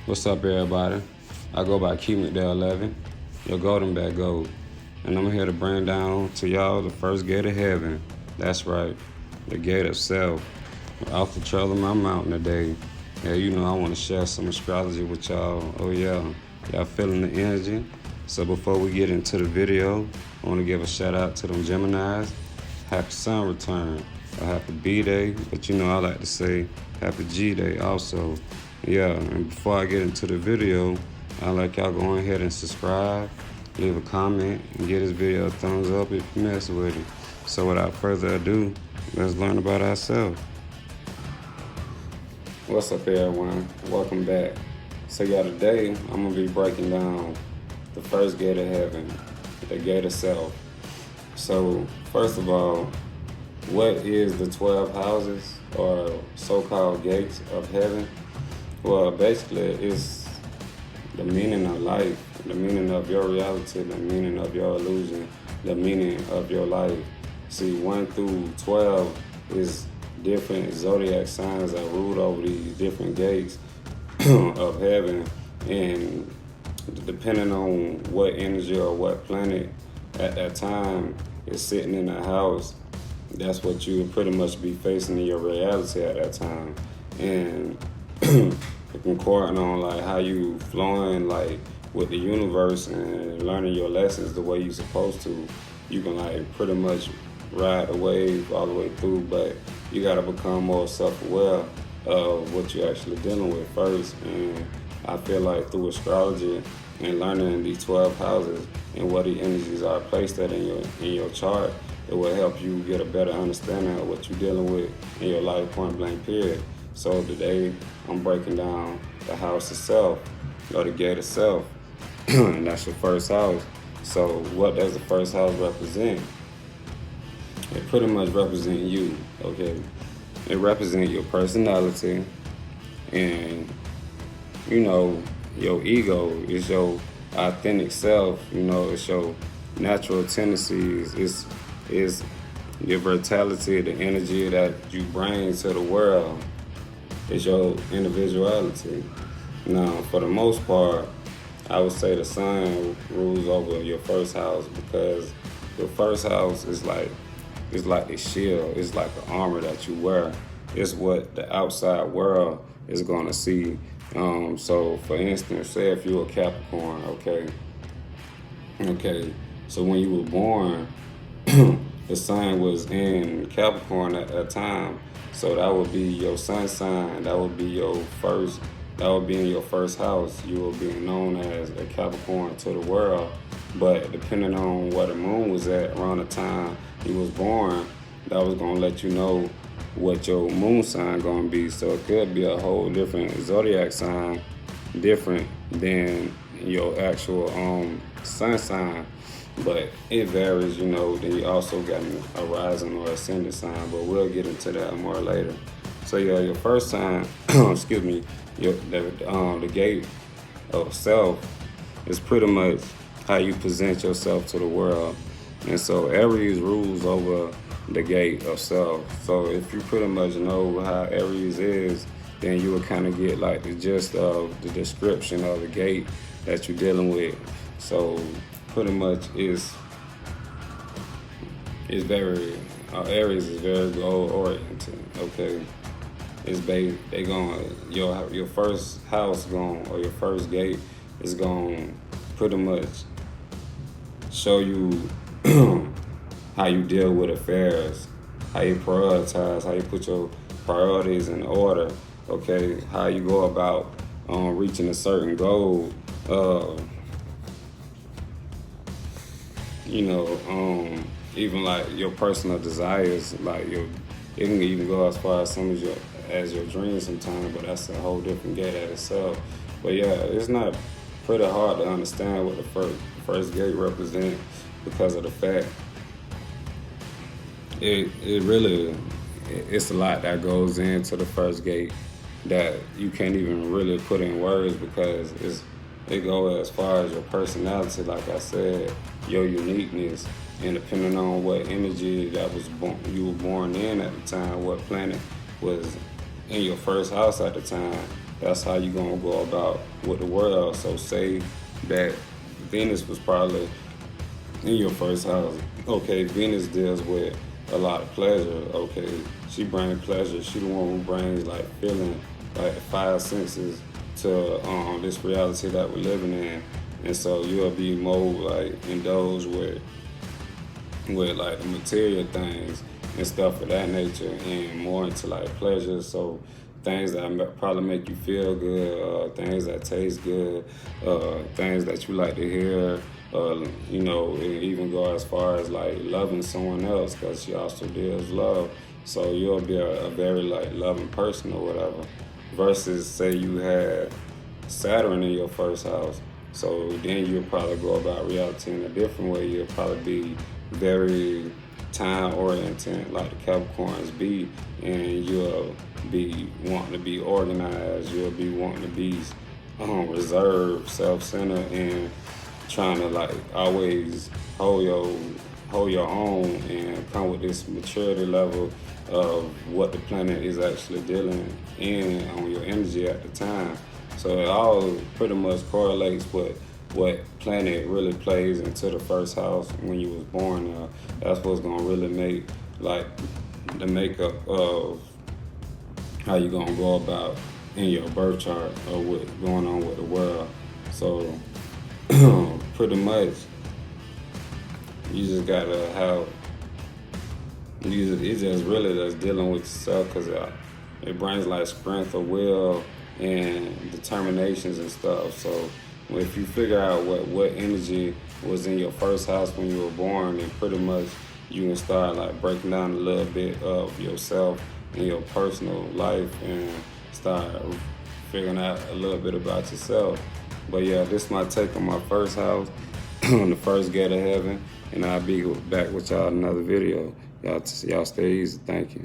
What's up, everybody? I go by Q McDale 11, your golden bag gold. And I'm here to bring down to y'all the first gate of heaven. That's right, the gate of self. Off the trail of my mountain today. Yeah, I want to share some astrology with y'all. Oh, yeah. Y'all feeling the energy? So before we get into the video, I want to give a shout out to them Geminis. Happy Sun return, or happy B-Day, but I like to say happy G-Day also. Yeah, and before I get into the video, I'd like y'all go ahead and subscribe, leave a comment, and give this video a thumbs up if you mess with it. So without further ado, let's learn about ourselves. What's up, everyone? Welcome back. So today I'm going to be breaking down the first gate of heaven, the gate of self. So first of all, what is the 12 houses or so-called gates of heaven? Well, basically, it's the meaning of life, the meaning of your reality, the meaning of your illusion, the meaning of your life. See, 1 through 12 is different zodiac signs that rule over these different gates of heaven. And depending on what energy or what planet at that time is sitting in the house, that's what you would pretty much be facing in your reality at that time. And concording on like how you flowing like with the universe and learning your lessons the way you're supposed to, you can like pretty much ride the wave all the way through, but you gotta become more self-aware of what you're actually dealing with first. And I feel like through astrology and learning these 12 houses and what the energies are placed at in your chart, it will help you get a better understanding of what you're dealing with in your life, point blank period. So today I'm breaking down the house itself, or the gate itself, and that's your first house. So what does the first house represent? It pretty much represents you, okay? It represents your personality, and your ego is your authentic self. It's your natural tendencies. It's your vitality, the energy that you bring to the world. It's your individuality. Now, for the most part, I would say the sun rules over your first house, because your first house is like the shield. It's like the armor that you wear. It's what the outside world is going to see. So, for instance, say if you're a Capricorn, okay. So when you were born, the sun was in Capricorn at that time. So that would be your sun sign. That would be in your first house. You will be known as a Capricorn to the world. But depending on where the moon was at around the time you was born, that was gonna let you know what your moon sign gonna be. So it could be a whole different zodiac sign, different than your actual sun sign. But it varies, Then you also got a rising or ascendant sign, but we'll get into that more later. So your first sign, excuse me, the gate of self is pretty much how you present yourself to the world. And so Aries rules over the gate of self. So if you pretty much know how Aries is, then you will kind of get like the gist of the description of the gate that you're dealing with. So pretty much is very Aries is very goal oriented. Okay, your first house or your first gate is going pretty much show you how you deal with affairs, how you prioritize, how you put your priorities in order. Okay, how you go about reaching a certain goal. Even like your personal desires, like it can even go as far as as your dreams sometimes, but that's a whole different gate at itself. But yeah, it's not pretty hard to understand what the first gate represents, because of the fact it's a lot that goes into the first gate that you can't even really put in words, because it goes as far as your personality, like I said, your uniqueness, and depending on what energy you were born in at the time, what planet was in your first house at the time, that's how you gonna go about with the world. So say that Venus was probably in your first house. Okay, Venus deals with a lot of pleasure. Okay, she brings pleasure. She the one who brings like feeling, like five senses to this reality that we're living in. And so you'll be more like indulged with like the material things and stuff of that nature, and more into like pleasure. So things that probably make you feel good, things that taste good, things that you like to hear. You know, it even go as far as like loving someone else, because she also deals love. So you'll be a very like loving person or whatever. Versus say you had Saturn in your first house. So then you'll probably go about reality in a different way. You'll probably be very time oriented, like the Capricorns be, and you'll be wanting to be organized. You'll be wanting to be reserved, self-centered, and trying to like always hold your own and come with this maturity level of what the planet is actually dealing in on your energy at the time. So it all pretty much correlates with what planet really plays into the first house when you was born. That's what's gonna really make like the makeup of how you gonna go about in your birth chart or what's going on with the world. So pretty much you just gotta have it's just really just dealing with yourself, because it brings like strength of will and determinations and stuff. So if you figure out what energy was in your first house when you were born, then pretty much you can start like breaking down a little bit of yourself and your personal life and start figuring out a little bit about yourself. But yeah, this is my take on my first house, on the first gate of heaven, and I'll be back with y'all in another video. Y'all stay easy. Thank you.